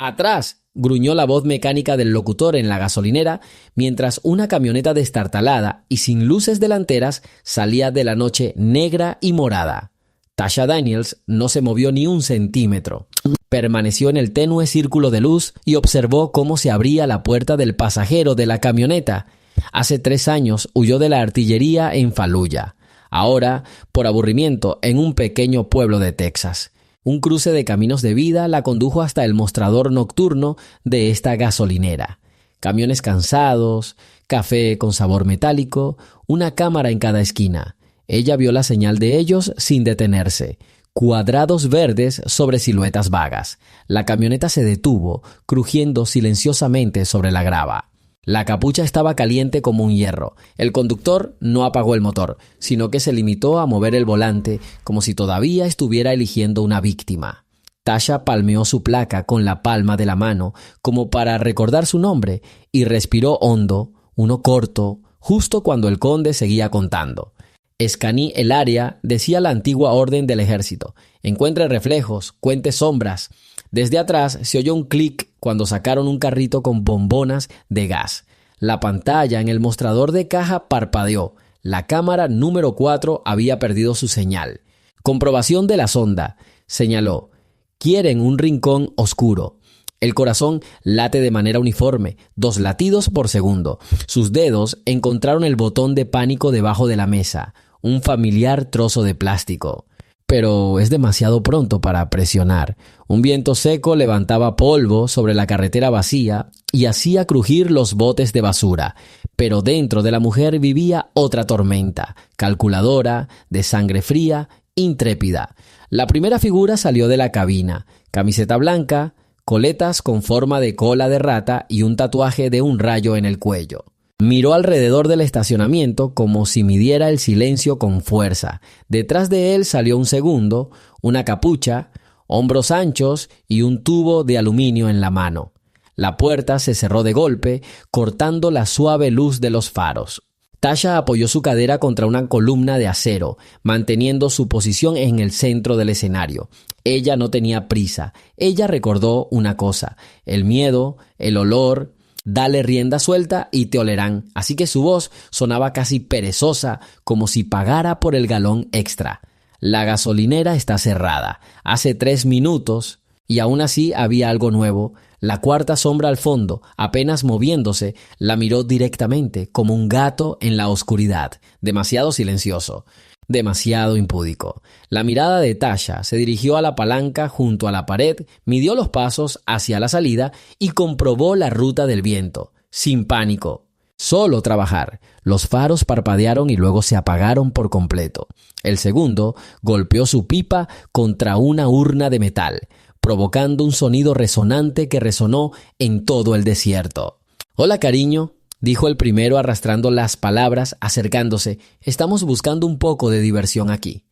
¡Atrás!, gruñó la voz mecánica del locutor en la gasolinera, mientras una camioneta destartalada y sin luces delanteras salía de la noche negra y morada. Tasha Daniels no se movió ni un centímetro. Permaneció en el tenue círculo de luz y observó cómo se abría la puerta del pasajero de la camioneta. Hace 3 años huyó de la artillería en Fallujah. Ahora, por aburrimiento, en un pequeño pueblo de Texas. Un cruce de caminos de vida la condujo hasta el mostrador nocturno de esta gasolinera. Camiones cansados, café con sabor metálico, una cámara en cada esquina. Ella vio la señal de ellos sin detenerse. Cuadrados verdes sobre siluetas vagas. La camioneta se detuvo, crujiendo silenciosamente sobre la grava. La capucha estaba caliente como un hierro. El conductor no apagó el motor, sino que se limitó a mover el volante como si todavía estuviera eligiendo una víctima. Tasha palmeó su placa con la palma de la mano como para recordar su nombre y respiró hondo, uno corto, justo cuando el conde seguía contando. Escaneé el área, decía la antigua orden del ejército. Encuentre reflejos, cuente sombras. Desde atrás se oyó un clic cuando sacaron un carrito con bombonas de gas. La pantalla en el mostrador de caja parpadeó. La cámara número 4 había perdido su señal. Comprobación de la sonda, señaló. Quieren un rincón oscuro. El corazón late de manera uniforme, 2 latidos por segundo. Sus dedos encontraron el botón de pánico debajo de la mesa, un familiar trozo de plástico. Pero es demasiado pronto para presionar. Un viento seco levantaba polvo sobre la carretera vacía y hacía crujir los botes de basura. Pero dentro de la mujer vivía otra tormenta, calculadora, de sangre fría, intrépida. La primera figura salió de la cabina, camiseta blanca, coletas con forma de cola de rata y un tatuaje de un rayo en el cuello. Miró alrededor del estacionamiento como si midiera el silencio con fuerza. Detrás de él salió un segundo, una capucha, hombros anchos y un tubo de aluminio en la mano. La puerta se cerró de golpe, cortando la suave luz de los faros. Tasha apoyó su cadera contra una columna de acero, manteniendo su posición en el centro del escenario. Ella no tenía prisa. Ella recordó una cosa: el miedo, el olor. Dale rienda suelta y te olerán. Así que su voz sonaba casi perezosa, como si pagara por el galón extra. La gasolinera está cerrada. Hace 3 minutos y aún así había algo nuevo. La cuarta sombra al fondo, apenas moviéndose, la miró directamente, como un gato en la oscuridad. Demasiado silencioso. Demasiado impúdico. La mirada de Tasha se dirigió a la palanca junto a la pared, midió los pasos hacia la salida y comprobó la ruta del viento. Sin pánico. Solo trabajar. Los faros parpadearon y luego se apagaron por completo. El segundo golpeó su pipa contra una urna de metal, provocando un sonido resonante que resonó en todo el desierto. «Hola, cariño», dijo el primero arrastrando las palabras, acercándose. «Estamos buscando un poco de diversión aquí».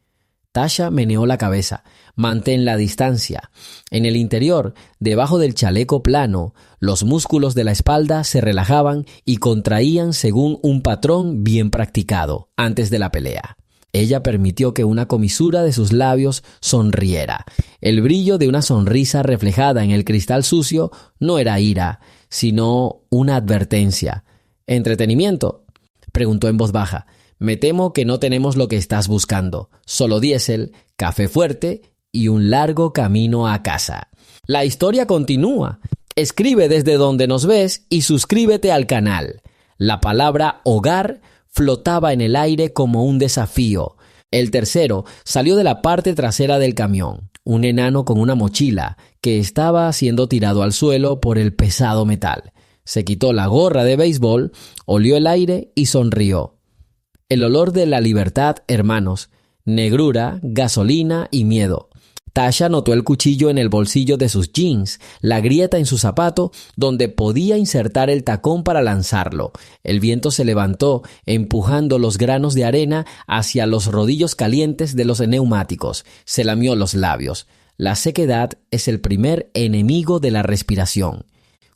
Tasha meneó la cabeza. «Mantén la distancia». En el interior, debajo del chaleco plano, los músculos de la espalda se relajaban y contraían según un patrón bien practicado antes de la pelea. Ella permitió que una comisura de sus labios sonriera. El brillo de una sonrisa reflejada en el cristal sucio no era ira, sino una advertencia. «¿Entretenimiento?», preguntó en voz baja. «Me temo que no tenemos lo que estás buscando. Solo diésel, café fuerte y un largo camino a casa». La historia continúa. Escribe desde donde nos ves y suscríbete al canal. La palabra hogar flotaba en el aire como un desafío. El tercero salió de la parte trasera del camión, un enano con una mochila que estaba siendo tirado al suelo por el pesado metal. Se quitó la gorra de béisbol, olió el aire y sonrió. El olor de la libertad, hermanos, negrura, gasolina y miedo. Tasha notó el cuchillo en el bolsillo de sus jeans, la grieta en su zapato donde podía insertar el tacón para lanzarlo. El viento se levantó, empujando los granos de arena hacia los rodillos calientes de los neumáticos. Se lamió los labios. La sequedad es el primer enemigo de la respiración.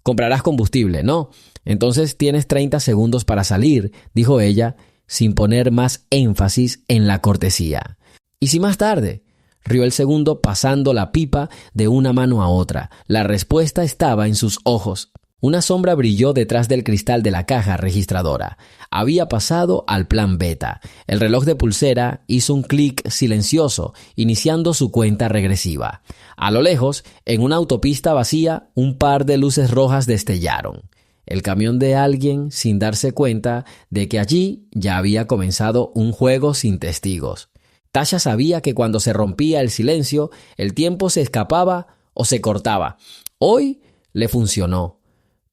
«Comprarás combustible, ¿no? Entonces tienes 30 segundos para salir», dijo ella, sin poner más énfasis en la cortesía. «¿Y si más tarde?». rió el segundo pasando la pipa de una mano a otra. La respuesta estaba en sus ojos. Una sombra brilló detrás del cristal de la caja registradora. Había pasado al plan beta. El reloj de pulsera hizo un clic silencioso, iniciando su cuenta regresiva. A lo lejos, en una autopista vacía, un par de luces rojas destellaron. El camión de alguien sin darse cuenta de que allí ya había comenzado un juego sin testigos. Tasha sabía que cuando se rompía el silencio, el tiempo se escapaba o se cortaba. Hoy le funcionó.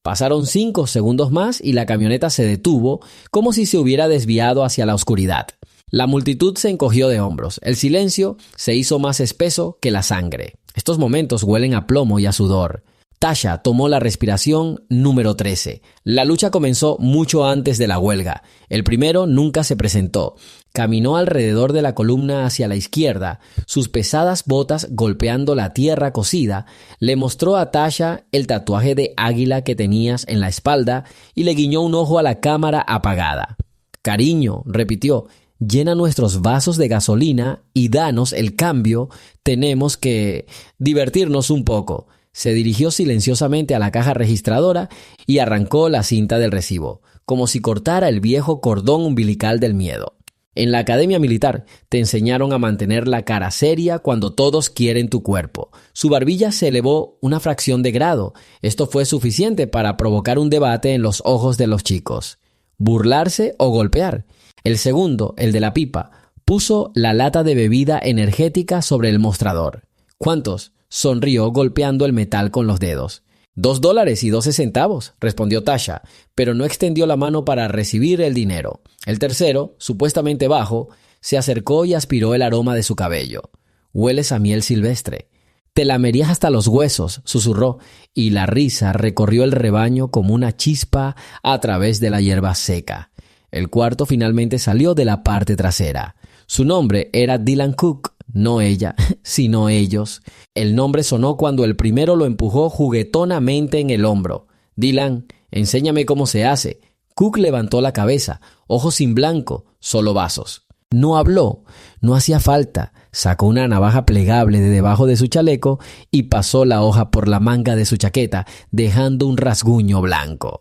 Pasaron 5 segundos más y la camioneta se detuvo como si se hubiera desviado hacia la oscuridad. La multitud se encogió de hombros. El silencio se hizo más espeso que la sangre. Estos momentos huelen a plomo y a sudor. Tasha tomó la respiración número 13. La lucha comenzó mucho antes de la huelga. El primero nunca se presentó. Caminó alrededor de la columna hacia la izquierda, sus pesadas botas golpeando la tierra cocida. Le mostró a Tasha el tatuaje de águila que tenías en la espalda y le guiñó un ojo a la cámara apagada. «Cariño», repitió, «llena nuestros vasos de gasolina y danos el cambio. Tenemos que divertirnos un poco». Se dirigió silenciosamente a la caja registradora y arrancó la cinta del recibo, como si cortara el viejo cordón umbilical del miedo. En la academia militar te enseñaron a mantener la cara seria cuando todos quieren tu cuerpo. Su barbilla se elevó una fracción de grado. Esto fue suficiente para provocar un debate en los ojos de los chicos. ¿Burlarse o golpear? El segundo, el de la pipa, puso la lata de bebida energética sobre el mostrador. ¿Cuántos? Sonrió golpeando el metal con los dedos. $2.12, respondió Tasha, pero no extendió la mano para recibir el dinero. El tercero, supuestamente bajo, se acercó y aspiró el aroma de su cabello. «Hueles a miel silvestre». «Te lamerías hasta los huesos», susurró, y la risa recorrió el rebaño como una chispa a través de la hierba seca. El cuarto finalmente salió de la parte trasera. Su nombre era Dylan Cook. No ella, sino ellos. El nombre sonó cuando el primero lo empujó juguetonamente en el hombro. «Dylan, enséñame cómo se hace». Cook levantó la cabeza, ojos sin blanco, solo vasos. No habló, no hacía falta. Sacó una navaja plegable de debajo de su chaleco y pasó la hoja por la manga de su chaqueta, dejando un rasguño blanco.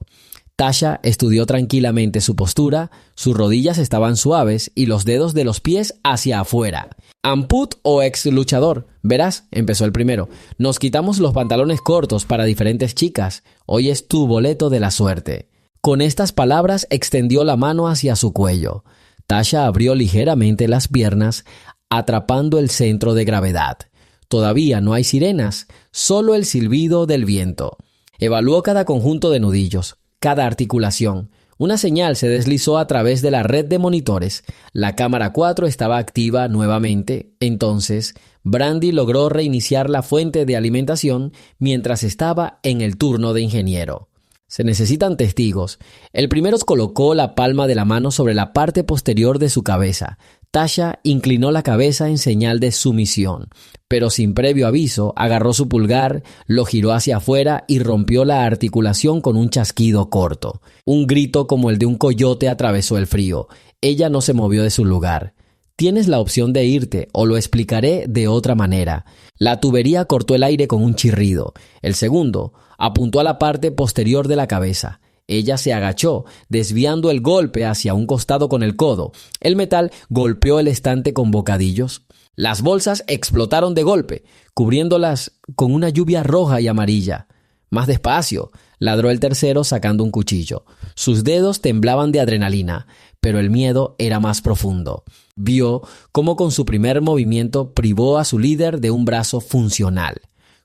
Tasha estudió tranquilamente su postura, sus rodillas estaban suaves y los dedos de los pies hacia afuera. «Amput o ex luchador, verás», empezó el primero. «Nos quitamos los pantalones cortos para diferentes chicas. Hoy es tu boleto de la suerte». Con estas palabras extendió la mano hacia su cuello. Tasha abrió ligeramente las piernas, atrapando el centro de gravedad. Todavía no hay sirenas, solo el silbido del viento. Evaluó cada conjunto de nudillos, cada articulación. Una señal se deslizó a través de la red de monitores. La cámara 4 estaba activa nuevamente. Entonces, Brandy logró reiniciar la fuente de alimentación mientras estaba en el turno de ingeniero. Se necesitan testigos. El primero colocó la palma de la mano sobre la parte posterior de su cabeza. Tasha inclinó la cabeza en señal de sumisión, pero sin previo aviso agarró su pulgar, lo giró hacia afuera y rompió la articulación con un chasquido corto. Un grito como el de un coyote atravesó el frío. Ella no se movió de su lugar. «Tienes la opción de irte, o lo explicaré de otra manera». La tubería cortó el aire con un chirrido. El segundo apuntó a la parte posterior de la cabeza. Ella se agachó, desviando el golpe hacia un costado con el codo. El metal golpeó el estante con bocadillos. Las bolsas explotaron de golpe, cubriéndolas con una lluvia roja y amarilla. «Más despacio», ladró el tercero sacando un cuchillo. Sus dedos temblaban de adrenalina, pero el miedo era más profundo. Vio cómo con su primer movimiento privó a su líder de un brazo funcional.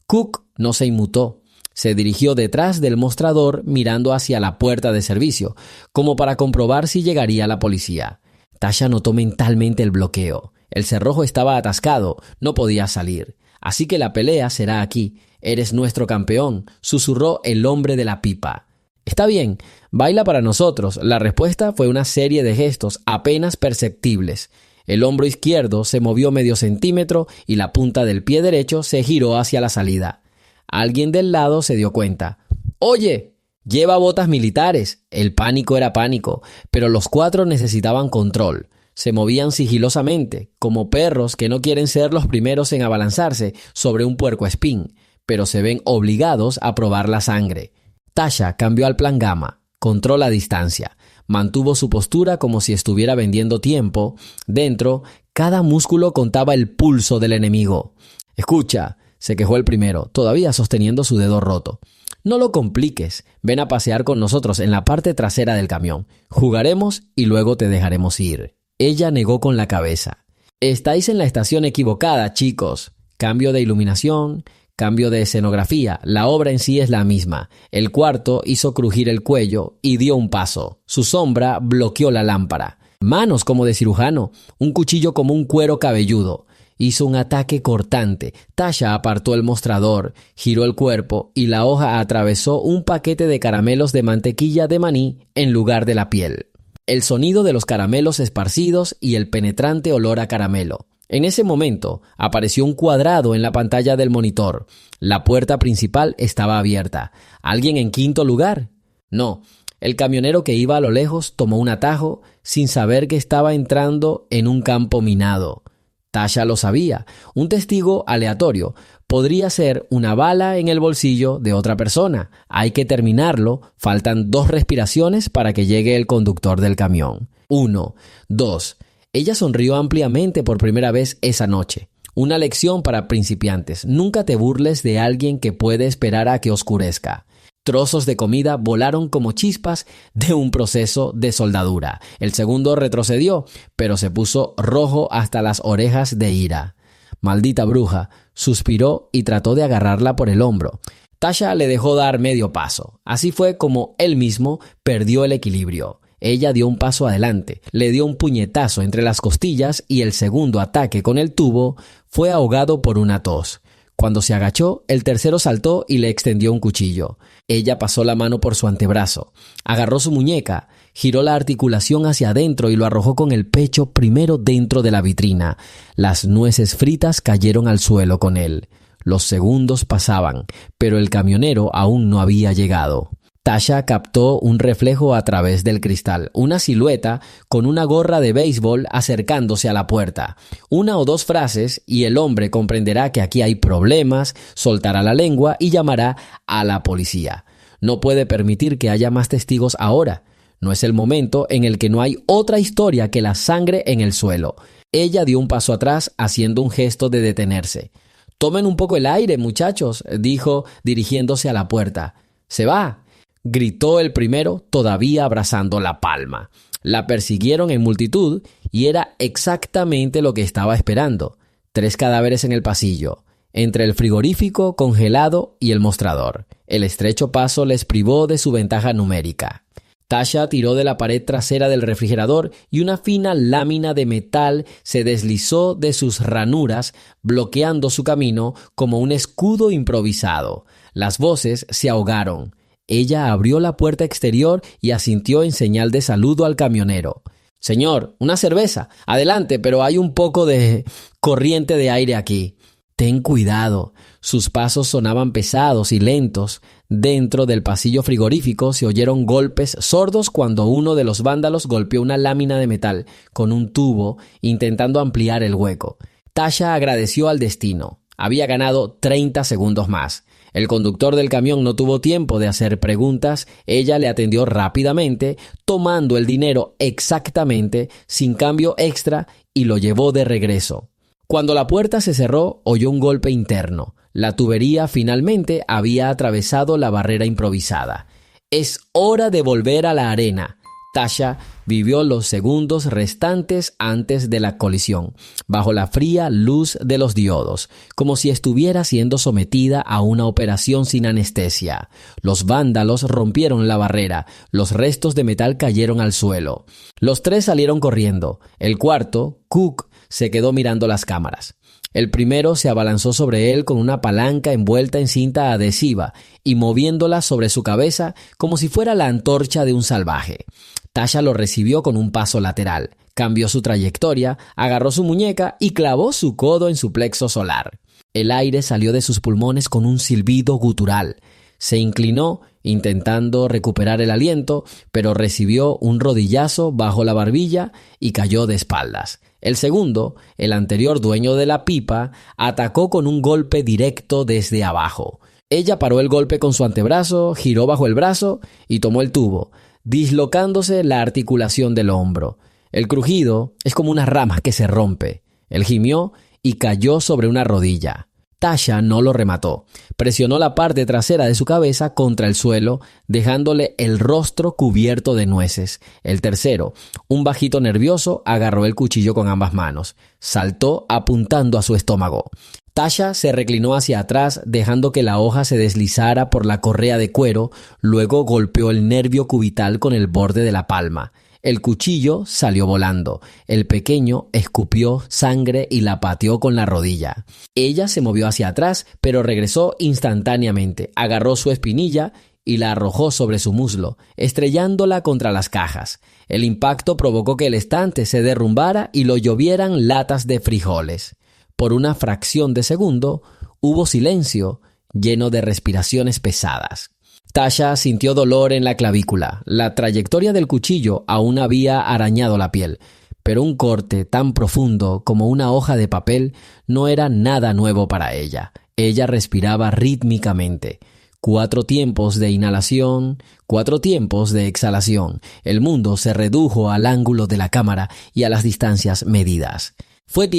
Cook no se inmutó. Se dirigió detrás del mostrador mirando hacia la puerta de servicio, como para comprobar si llegaría la policía. Tasha notó mentalmente el bloqueo. El cerrojo estaba atascado, no podía salir. «Así que la pelea será aquí. Eres nuestro campeón», susurró el hombre de la pipa. «Está bien, baila para nosotros». La respuesta fue una serie de gestos apenas perceptibles. El hombro izquierdo se movió medio centímetro y la punta del pie derecho se giró hacia la salida. Alguien del lado se dio cuenta. «Oye, lleva botas militares». El pánico era pánico, pero los cuatro necesitaban control. Se movían sigilosamente, como perros que no quieren ser los primeros en abalanzarse sobre un puercoespín, pero se ven obligados a probar la sangre. Tasha cambió al plan gamma, controló la distancia, mantuvo su postura como si estuviera vendiendo tiempo. Dentro, cada músculo contaba el pulso del enemigo. «Escucha», se quejó el primero, todavía sosteniendo su dedo roto. «No lo compliques, ven a pasear con nosotros en la parte trasera del camión. Jugaremos y luego te dejaremos ir». Ella negó con la cabeza. «Estáis en la estación equivocada, chicos. Cambio de iluminación, cambio de escenografía, la obra en sí es la misma». El cuarto hizo crujir el cuello y dio un paso. Su sombra bloqueó la lámpara. Manos como de cirujano, un cuchillo como un cuero cabelludo. Hizo un ataque cortante. Tasha apartó el mostrador, giró el cuerpo y la hoja atravesó un paquete de caramelos de mantequilla de maní en lugar de la piel. El sonido de los caramelos esparcidos y el penetrante olor a caramelo. En ese momento apareció un cuadrado en la pantalla del monitor. La puerta principal estaba abierta. ¿Alguien en quinto lugar? No. El camionero que iba a lo lejos tomó un atajo sin saber que estaba entrando en un campo minado. Tasha lo sabía. Un testigo aleatorio podría ser una bala en el bolsillo de otra persona. Hay que terminarlo. Faltan 2 respiraciones para que llegue el conductor del camión. 1, 2. Ella sonrió ampliamente por primera vez esa noche. Una lección para principiantes. Nunca te burles de alguien que puede esperar a que oscurezca. Trozos de comida volaron como chispas de un proceso de soldadura. El segundo retrocedió, pero se puso rojo hasta las orejas de ira. «Maldita bruja», suspiró y trató de agarrarla por el hombro. Tasha le dejó dar medio paso. Así fue como él mismo perdió el equilibrio. Ella dio un paso adelante, le dio un puñetazo entre las costillas y el segundo ataque con el tubo fue ahogado por una tos. Cuando se agachó, el tercero saltó y le extendió un cuchillo. Ella pasó la mano por su antebrazo, agarró su muñeca, giró la articulación hacia adentro y lo arrojó con el pecho primero dentro de la vitrina. Las nueces fritas cayeron al suelo con él. Los segundos pasaban, pero el camionero aún no había llegado. Tasha captó un reflejo a través del cristal, una silueta con una gorra de béisbol acercándose a la puerta. 1 o 2 frases y el hombre comprenderá que aquí hay problemas, soltará la lengua y llamará a la policía. No puede permitir que haya más testigos ahora. No es el momento en el que no hay otra historia que la sangre en el suelo. Ella dio un paso atrás haciendo un gesto de detenerse. «Tomen un poco el aire, muchachos», dijo dirigiéndose a la puerta. «Se va», gritó el primero, todavía abrazando la palma. La persiguieron en multitud y era exactamente lo que estaba esperando. 3 cadáveres en el pasillo, entre el frigorífico congelado y el mostrador. El estrecho paso les privó de su ventaja numérica. Tasha tiró de la pared trasera del refrigerador y una fina lámina de metal se deslizó de sus ranuras, bloqueando su camino como un escudo improvisado. Las voces se ahogaron. Ella abrió la puerta exterior y asintió en señal de saludo al camionero. «Señor, una cerveza. Adelante, pero hay un poco de corriente de aire aquí». «Ten cuidado». Sus pasos sonaban pesados y lentos. Dentro del pasillo frigorífico se oyeron golpes sordos cuando uno de los vándalos golpeó una lámina de metal con un tubo, intentando ampliar el hueco. Tasha agradeció al destino. Había ganado 30 segundos más. El conductor del camión no tuvo tiempo de hacer preguntas. Ella le atendió rápidamente, tomando el dinero exactamente, sin cambio extra, y lo llevó de regreso. Cuando la puerta se cerró, oyó un golpe interno. La tubería finalmente había atravesado la barrera improvisada. «Es hora de volver a la arena». Tasha vivió los segundos restantes antes de la colisión, bajo la fría luz de los diodos, como si estuviera siendo sometida a una operación sin anestesia. Los vándalos rompieron la barrera, los restos de metal cayeron al suelo. Los 3 salieron corriendo. El cuarto, Cook, se quedó mirando las cámaras. El primero se abalanzó sobre él con una palanca envuelta en cinta adhesiva y moviéndola sobre su cabeza como si fuera la antorcha de un salvaje. Tasha lo recibió con un paso lateral, cambió su trayectoria, agarró su muñeca y clavó su codo en su plexo solar. El aire salió de sus pulmones con un silbido gutural. Se inclinó intentando recuperar el aliento, pero recibió un rodillazo bajo la barbilla y cayó de espaldas. El segundo, el anterior dueño de la pipa, atacó con un golpe directo desde abajo. Ella paró el golpe con su antebrazo, giró bajo el brazo y tomó el tubo, dislocándose la articulación del hombro. El crujido es como una rama que se rompe. Él gimió y cayó sobre una rodilla. Tasha no lo remató. Presionó la parte trasera de su cabeza contra el suelo, dejándole el rostro cubierto de nueces. El tercero, un bajito nervioso, agarró el cuchillo con ambas manos. Saltó apuntando a su estómago. Tasha se reclinó hacia atrás, dejando que la hoja se deslizara por la correa de cuero, luego golpeó el nervio cubital con el borde de la palma. El cuchillo salió volando. El pequeño escupió sangre y la pateó con la rodilla. Ella se movió hacia atrás, pero regresó instantáneamente. Agarró su espinilla y la arrojó sobre su muslo, estrellándola contra las cajas. El impacto provocó que el estante se derrumbara y lo llovieran latas de frijoles. Por una fracción de segundo, hubo silencio, lleno de respiraciones pesadas. Tasha sintió dolor en la clavícula. La trayectoria del cuchillo aún había arañado la piel, pero un corte tan profundo como una hoja de papel no era nada nuevo para ella. Ella respiraba rítmicamente. 4 tiempos de inhalación, 4 tiempos de exhalación. El mundo se redujo al ángulo de la cámara y a las distancias medidas. Fue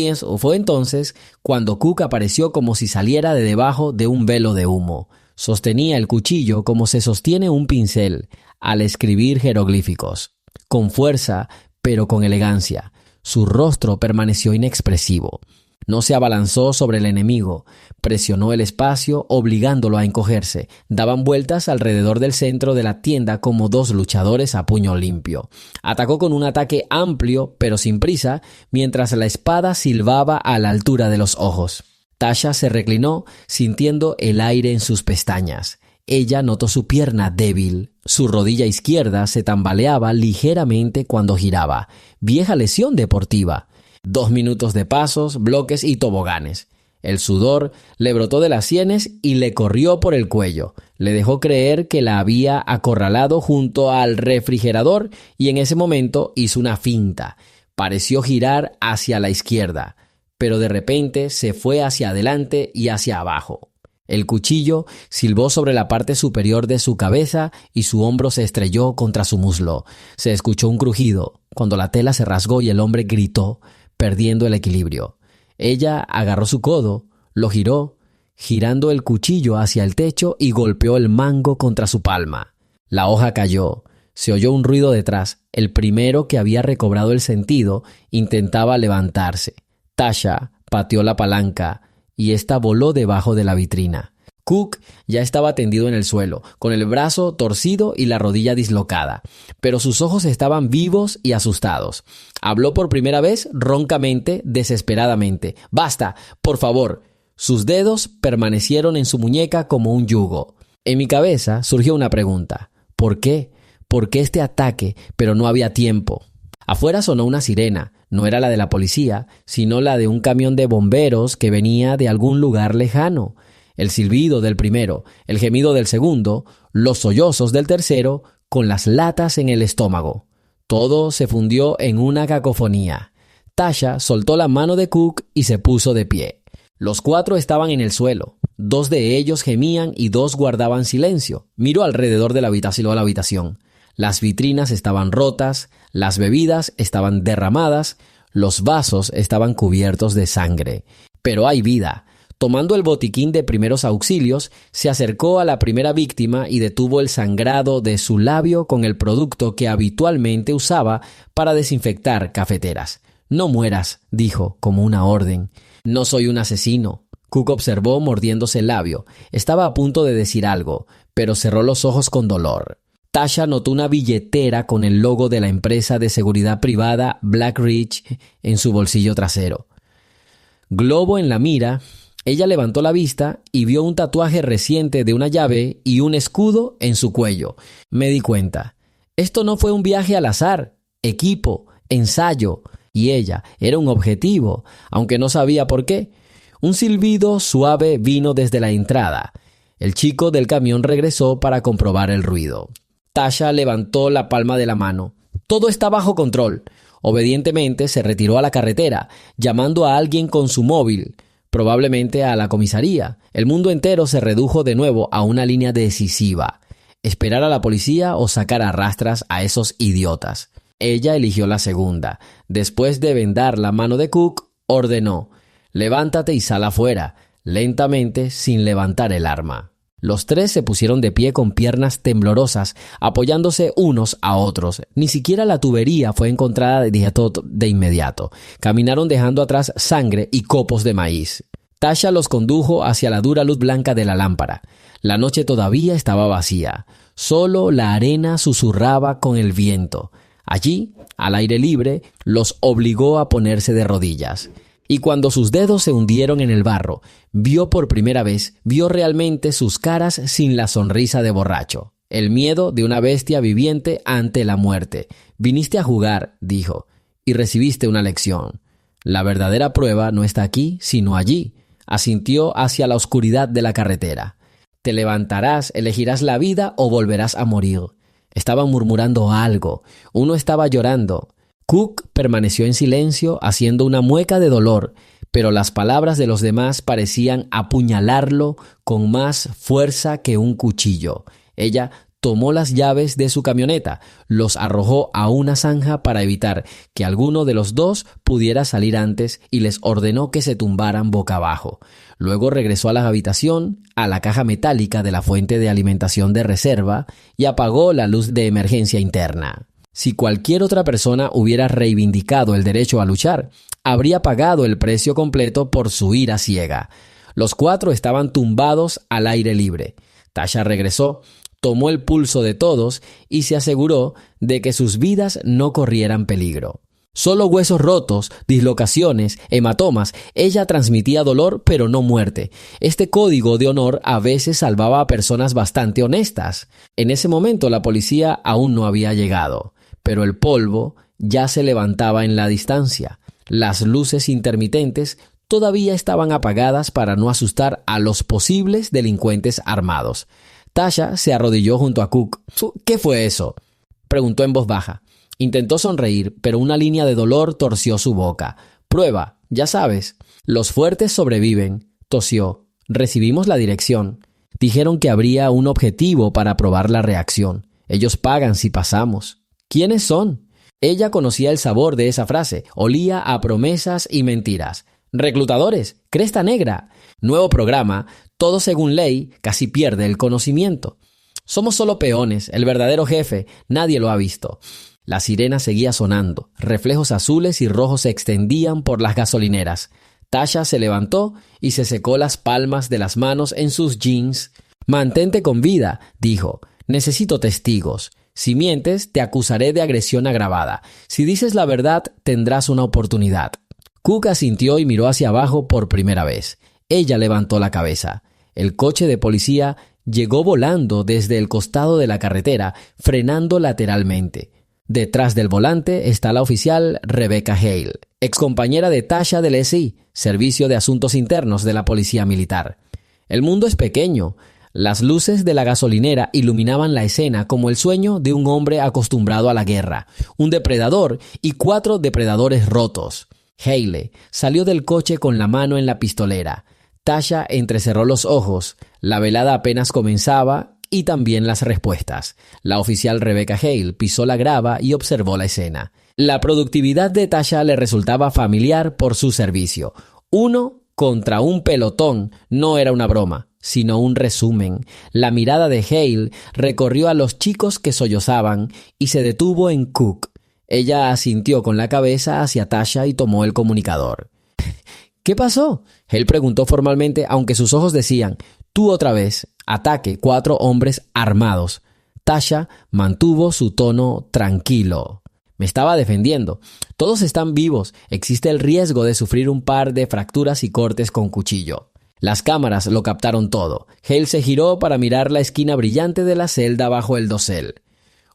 entonces cuando Cook apareció como si saliera de debajo de un velo de humo. Sostenía el cuchillo como se sostiene un pincel al escribir jeroglíficos. Con fuerza, pero con elegancia. Su rostro permaneció inexpresivo. No se abalanzó sobre el enemigo. Presionó el espacio, obligándolo a encogerse. Daban vueltas alrededor del centro de la tienda como 2 luchadores a puño limpio. Atacó con un ataque amplio, pero sin prisa, mientras la espada silbaba a la altura de los ojos. Tasha se reclinó, sintiendo el aire en sus pestañas. Ella notó su pierna débil. Su rodilla izquierda se tambaleaba ligeramente cuando giraba. Vieja lesión deportiva. 2 minutos de pasos, bloques y toboganes. El sudor le brotó de las sienes y le corrió por el cuello. Le dejó creer que la había acorralado junto al refrigerador y en ese momento hizo una finta. Pareció girar hacia la izquierda, pero de repente se fue hacia adelante y hacia abajo. El cuchillo silbó sobre la parte superior de su cabeza y su hombro se estrelló contra su muslo. Se escuchó un crujido cuando la tela se rasgó y el hombre gritó, perdiendo el equilibrio. Ella agarró su codo, lo giró, girando el cuchillo hacia el techo y golpeó el mango contra su palma. La hoja cayó. Se oyó un ruido detrás. El primero, que había recobrado el sentido, intentaba levantarse. Tasha pateó la palanca y ésta voló debajo de la vitrina. Cook ya estaba tendido en el suelo, con el brazo torcido y la rodilla dislocada, pero sus ojos estaban vivos y asustados. Habló por primera vez roncamente, desesperadamente. «¡Basta! ¡Por favor!». Sus dedos permanecieron en su muñeca como un yugo. En mi cabeza surgió una pregunta. ¿Por qué? ¿Por qué este ataque? Pero no había tiempo. Afuera sonó una sirena. No era la de la policía, sino la de un camión de bomberos que venía de algún lugar lejano. El silbido del primero, el gemido del segundo, los sollozos del tercero, con las latas en el estómago. Todo se fundió en una cacofonía. Tasha soltó la mano de Cook y se puso de pie. Los 4 estaban en el suelo. 2 de ellos gemían y 2 guardaban silencio. Miró alrededor de la habitación. Las vitrinas estaban rotas, las bebidas estaban derramadas, los vasos estaban cubiertos de sangre. Pero hay vida. Tomando el botiquín de primeros auxilios, se acercó a la primera víctima y detuvo el sangrado de su labio con el producto que habitualmente usaba para desinfectar cafeteras. «No mueras», dijo, como una orden. «No soy un asesino». Cook observó mordiéndose el labio. Estaba a punto de decir algo, pero cerró los ojos con dolor. Tasha notó una billetera con el logo de la empresa de seguridad privada Black Ridge en su bolsillo trasero. Globo en la mira, ella levantó la vista y vio un tatuaje reciente de una llave y un escudo en su cuello. Me di cuenta. Esto no fue un viaje al azar, equipo, ensayo, y ella era un objetivo, aunque no sabía por qué. Un silbido suave vino desde la entrada. El chico del camión regresó para comprobar el ruido. Tasha levantó la palma de la mano. Todo está bajo control. Obedientemente se retiró a la carretera, llamando a alguien con su móvil, probablemente a la comisaría. El mundo entero se redujo de nuevo a una línea decisiva: esperar a la policía o sacar a rastras a esos idiotas. Ella eligió la segunda. Después de vendar la mano de Cook, ordenó: «Levántate y sal afuera», lentamente, sin levantar el arma. Los tres se pusieron de pie con piernas temblorosas, apoyándose unos a otros. Ni siquiera la tubería fue encontrada de inmediato. Caminaron dejando atrás sangre y copos de maíz. Tasha los condujo hacia la dura luz blanca de la lámpara. La noche todavía estaba vacía. Solo la arena susurraba con el viento. Allí, al aire libre, los obligó a ponerse de rodillas. Y cuando sus dedos se hundieron en el barro, vio realmente sus caras sin la sonrisa de borracho. El miedo de una bestia viviente ante la muerte. «Viniste a jugar», dijo, «y recibiste una lección. La verdadera prueba no está aquí, sino allí», asintió hacia la oscuridad de la carretera. «Te levantarás, elegirás la vida o volverás a morir». Estaban murmurando algo. Uno estaba llorando. Cook permaneció en silencio, haciendo una mueca de dolor, pero las palabras de los demás parecían apuñalarlo con más fuerza que un cuchillo. Ella tomó las llaves de su camioneta, los arrojó a una zanja para evitar que alguno de los dos pudiera salir antes y les ordenó que se tumbaran boca abajo. Luego regresó a la habitación, a la caja metálica de la fuente de alimentación de reserva y apagó la luz de emergencia interna. Si cualquier otra persona hubiera reivindicado el derecho a luchar, habría pagado el precio completo por su ira ciega. Los cuatro estaban tumbados al aire libre. Tasha regresó, tomó el pulso de todos y se aseguró de que sus vidas no corrieran peligro. Solo huesos rotos, dislocaciones, hematomas. Ella transmitía dolor, pero no muerte. Este código de honor a veces salvaba a personas bastante honestas. En ese momento la policía aún no había llegado, pero el polvo ya se levantaba en la distancia. Las luces intermitentes todavía estaban apagadas para no asustar a los posibles delincuentes armados. Tasha se arrodilló junto a Cook. «¿Qué fue eso?», preguntó en voz baja. Intentó sonreír, pero una línea de dolor torció su boca. «Prueba, ya sabes. Los fuertes sobreviven», tosió. «Recibimos la dirección. Dijeron que habría un objetivo para probar la reacción. Ellos pagan si pasamos». «¿Quiénes son?». Ella conocía el sabor de esa frase. Olía a promesas y mentiras. «Reclutadores, cresta negra. Nuevo programa. Todo según ley, casi pierde el conocimiento. Somos solo peones. El verdadero jefe, nadie lo ha visto». La sirena seguía sonando. Reflejos azules y rojos se extendían por las gasolineras. Tasha se levantó y se secó las palmas de las manos en sus jeans. «Mantente con vida», dijo. «Necesito testigos. Si mientes, te acusaré de agresión agravada. Si dices la verdad, tendrás una oportunidad». Cook asintió y miró hacia abajo por primera vez. Ella levantó la cabeza. El coche de policía llegó volando desde el costado de la carretera, frenando lateralmente. Detrás del volante está la oficial Rebecca Hale, excompañera de Tasha del SI, Servicio de Asuntos Internos de la Policía Militar. El mundo es pequeño. Las luces de la gasolinera iluminaban la escena como el sueño de un hombre acostumbrado a la guerra, un depredador y 4 depredadores rotos. Hale salió del coche con la mano en la pistolera. Tasha entrecerró los ojos. La velada apenas comenzaba y también las respuestas. La oficial Rebecca Hale pisó la grava y observó la escena. La productividad de Tasha le resultaba familiar por su servicio. 1 contra un pelotón no era una broma, sino un resumen. La mirada de Hale recorrió a los chicos que sollozaban y se detuvo en Cook. Ella asintió con la cabeza hacia Tasha y tomó el comunicador. «¿Qué pasó?», Hale preguntó formalmente, aunque sus ojos decían: «Tú otra vez. Ataque, 4 hombres armados». Tasha mantuvo su tono tranquilo. «Me estaba defendiendo. Todos están vivos. Existe el riesgo de sufrir un par de fracturas y cortes con cuchillo». Las cámaras lo captaron todo. Hale se giró para mirar la esquina brillante de la celda bajo el dosel.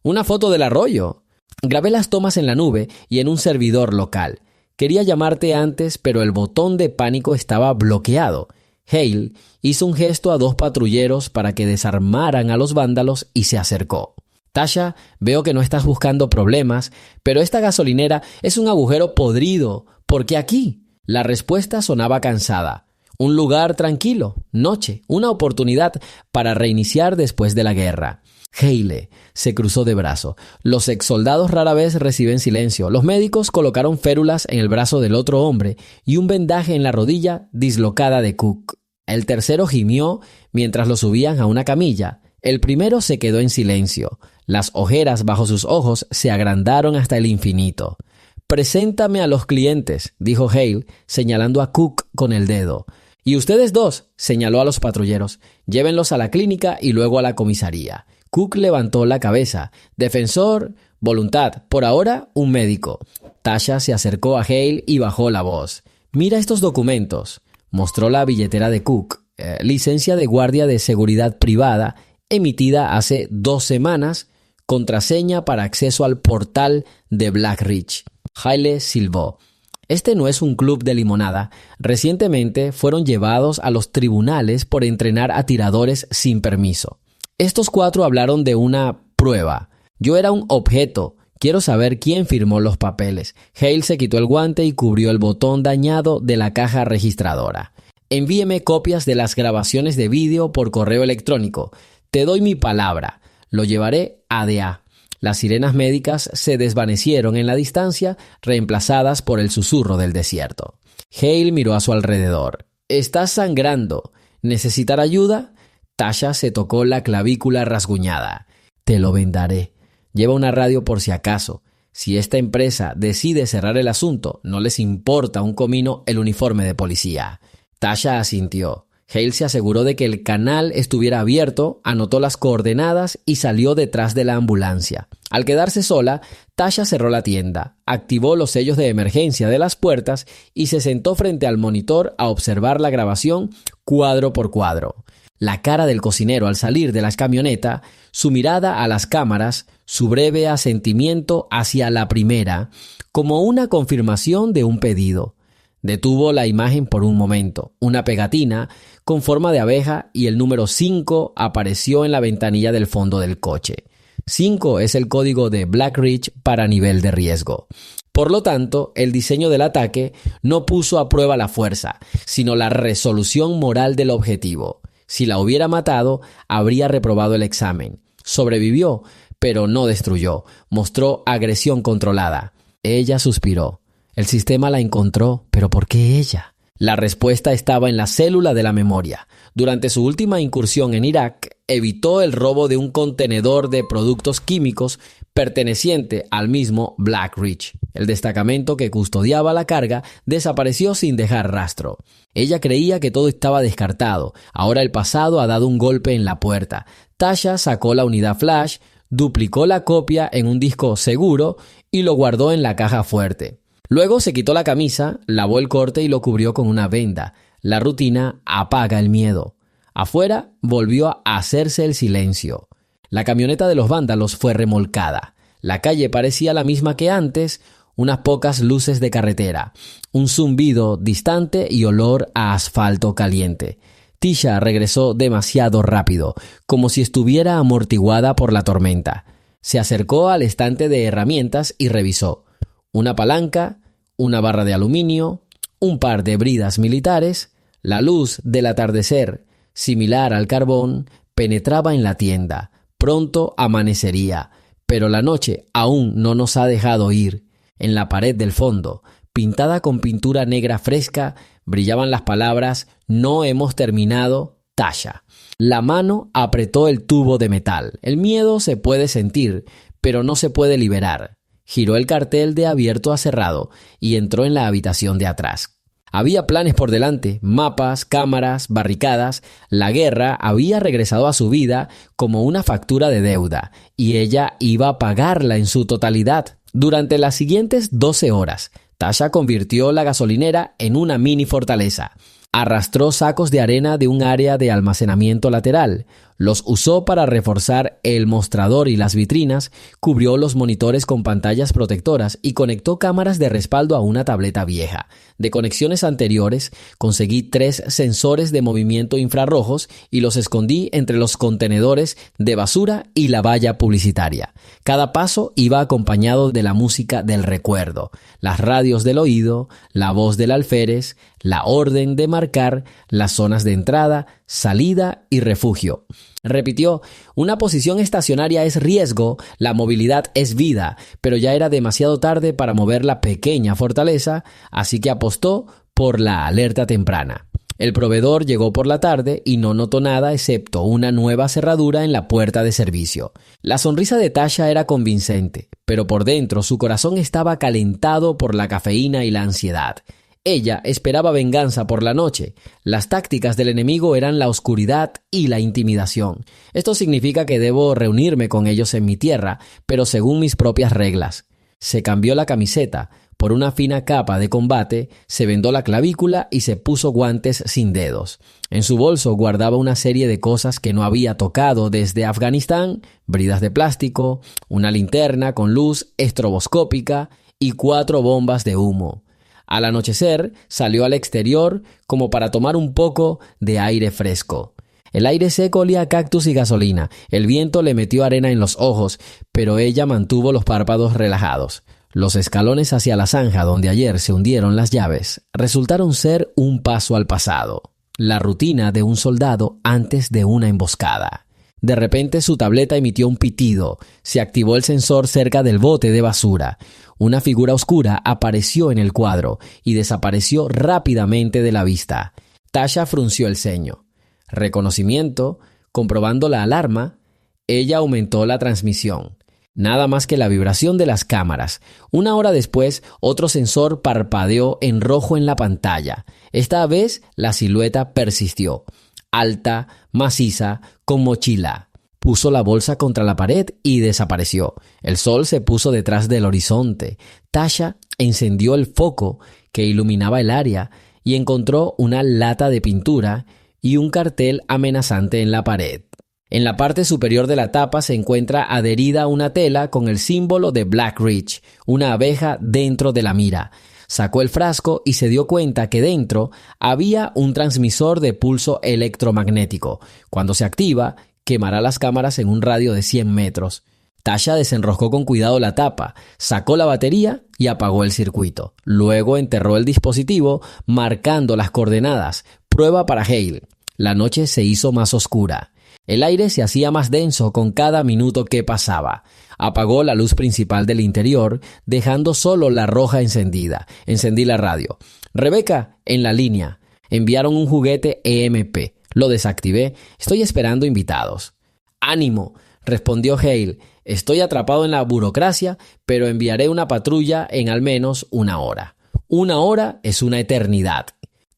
«Una foto del arroyo. Grabé las tomas en la nube y en un servidor local. Quería llamarte antes, pero el botón de pánico estaba bloqueado». Hale hizo un gesto a 2 patrulleros para que desarmaran a los vándalos y se acercó. Tasha, veo que no estás buscando problemas, pero esta gasolinera es un agujero podrido. ¿Por qué aquí? La respuesta sonaba cansada. Un lugar tranquilo, noche, una oportunidad para reiniciar después de la guerra. Hale se cruzó de brazo. Los exsoldados rara vez reciben silencio. Los médicos colocaron férulas en el brazo del otro hombre y un vendaje en la rodilla dislocada de Cook. El tercero gimió mientras lo subían a una camilla. El primero se quedó en silencio. Las ojeras bajo sus ojos se agrandaron hasta el infinito. «Preséntame a los clientes», dijo Hale, señalando a Cook con el dedo. «Y ustedes dos», señaló a los patrulleros, «llévenlos a la clínica y luego a la comisaría». Cook levantó la cabeza. «Defensor, voluntad, por ahora un médico». Tasha se acercó a Hale y bajó la voz. «Mira estos documentos». Mostró la billetera de Cook. Licencia de guardia de seguridad privada, emitida hace 2 semanas, contraseña para acceso al portal de Black Ridge. Hale silbó. Este no es un club de limonada. Recientemente fueron llevados a los tribunales por entrenar a tiradores sin permiso. Estos 4 hablaron de una prueba. Yo era un objeto. Quiero saber quién firmó los papeles. Hale se quitó el guante y cubrió el botón dañado de la caja registradora. Envíeme copias de las grabaciones de vídeo por correo electrónico. Te doy mi palabra. Lo llevaré a DA. Las sirenas médicas se desvanecieron en la distancia, reemplazadas por el susurro del desierto. Hale miró a su alrededor. «Estás sangrando. ¿Necesitar ayuda?» Tasha se tocó la clavícula rasguñada. «Te lo vendaré. Lleva una radio por si acaso. Si esta empresa decide cerrar el asunto, no les importa un comino el uniforme de policía». Tasha asintió. Hale se aseguró de que el canal estuviera abierto, anotó las coordenadas y salió detrás de la ambulancia. Al quedarse sola, Tasha cerró la tienda, activó los sellos de emergencia de las puertas y se sentó frente al monitor a observar la grabación cuadro por cuadro. La cara del cocinero al salir de la camioneta, su mirada a las cámaras, su breve asentimiento hacia la primera, como una confirmación de un pedido. Detuvo la imagen por un momento. Una pegatina con forma de abeja y el número 5 apareció en la ventanilla del fondo del coche. 5 es el código de Black Ridge para nivel de riesgo. Por lo tanto, el diseño del ataque no puso a prueba la fuerza, sino la resolución moral del objetivo. Si la hubiera matado, habría reprobado el examen. Sobrevivió, pero no destruyó. Mostró agresión controlada. Ella suspiró. El sistema la encontró, pero ¿por qué ella? La respuesta estaba en la célula de la memoria. Durante su última incursión en Irak, evitó el robo de un contenedor de productos químicos perteneciente al mismo Black Ridge. El destacamento que custodiaba la carga desapareció sin dejar rastro. Ella creía que todo estaba descartado. Ahora el pasado ha dado un golpe en la puerta. Tasha sacó la unidad flash, duplicó la copia en un disco seguro y lo guardó en la caja fuerte. Luego se quitó la camisa, lavó el corte y lo cubrió con una venda. La rutina apaga el miedo. Afuera volvió a hacerse el silencio. La camioneta de los vándalos fue remolcada. La calle parecía la misma que antes, unas pocas luces de carretera, un zumbido distante y olor a asfalto caliente. Tisha regresó demasiado rápido, como si estuviera amortiguada por la tormenta. Se acercó al estante de herramientas y revisó. Una palanca, una barra de aluminio, un par de bridas militares. La luz del atardecer, similar al carbón, penetraba en la tienda. Pronto amanecería, pero la noche aún no nos ha dejado ir. En la pared del fondo, pintada con pintura negra fresca, brillaban las palabras «No hemos terminado, Tasha». La mano apretó el tubo de metal. El miedo se puede sentir, pero no se puede liberar. Giró el cartel de abierto a cerrado y entró en la habitación de atrás. Había planes por delante, mapas, cámaras, barricadas. La guerra había regresado a su vida como una factura de deuda y ella iba a pagarla en su totalidad. Durante las siguientes 12 horas, Tasha convirtió la gasolinera en una mini fortaleza. Arrastró sacos de arena de un área de almacenamiento lateral, Los usó para reforzar el mostrador y las vitrinas, cubrió los monitores con pantallas protectoras y conectó cámaras de respaldo a una tableta vieja. De conexiones anteriores, conseguí 3 sensores de movimiento infrarrojos y los escondí entre los contenedores de basura y la valla publicitaria. Cada paso iba acompañado de la música del recuerdo, las radios del oído, la voz del alférez, la orden de marcar, las zonas de entrada, salida y refugio. Repitió: una posición estacionaria es riesgo, la movilidad es vida, pero ya era demasiado tarde para mover la pequeña fortaleza, así que apostó por la alerta temprana. El proveedor llegó por la tarde y no notó nada excepto una nueva cerradura en la puerta de servicio. La sonrisa de Tasha era convincente, pero por dentro su corazón estaba calentado por la cafeína y la ansiedad. Ella esperaba venganza por la noche. Las tácticas del enemigo eran la oscuridad y la intimidación. Esto significa que debo reunirme con ellos en mi tierra, pero según mis propias reglas. Se cambió la camiseta por una fina capa de combate, se vendó la clavícula y se puso guantes sin dedos. En su bolso guardaba una serie de cosas que no había tocado desde Afganistán: bridas de plástico, una linterna con luz estroboscópica y 4 bombas de humo. Al anochecer, salió al exterior como para tomar un poco de aire fresco. El aire seco olía a cactus y gasolina. El viento le metió arena en los ojos, pero ella mantuvo los párpados relajados. Los escalones hacia la zanja donde ayer se hundieron las llaves resultaron ser un paso al pasado. La rutina de un soldado antes de una emboscada. De repente su tableta emitió un pitido. Se activó el sensor cerca del bote de basura. Una figura oscura apareció en el cuadro y desapareció rápidamente de la vista. Tasha frunció el ceño. Reconocimiento. Comprobando la alarma, ella aumentó la transmisión. Nada más que la vibración de las cámaras. 1 hora después, otro sensor parpadeó en rojo en la pantalla. Esta vez, la silueta persistió. Alta, maciza, con mochila. Puso la bolsa contra la pared y desapareció. El sol se puso detrás del horizonte. Tasha encendió el foco que iluminaba el área y encontró una lata de pintura y un cartel amenazante en la pared. En la parte superior de la tapa se encuentra adherida una tela con el símbolo de Black Ridge, una abeja dentro de la mira. Sacó el frasco y se dio cuenta que dentro había un transmisor de pulso electromagnético. Cuando se activa, quemará las cámaras en un radio de 100 metros. Tasha desenroscó con cuidado la tapa, sacó la batería y apagó el circuito. Luego enterró el dispositivo, marcando las coordenadas. Prueba para Hale. La noche se hizo más oscura. El aire se hacía más denso con cada minuto que pasaba. Apagó la luz principal del interior, dejando solo la roja encendida. Encendí la radio. Rebeca, en la línea. Enviaron un juguete EMP. Lo desactivé. Estoy esperando invitados. Ánimo, respondió Hale. Estoy atrapado en la burocracia, pero enviaré una patrulla en al menos 1 hora. 1 hora es una eternidad.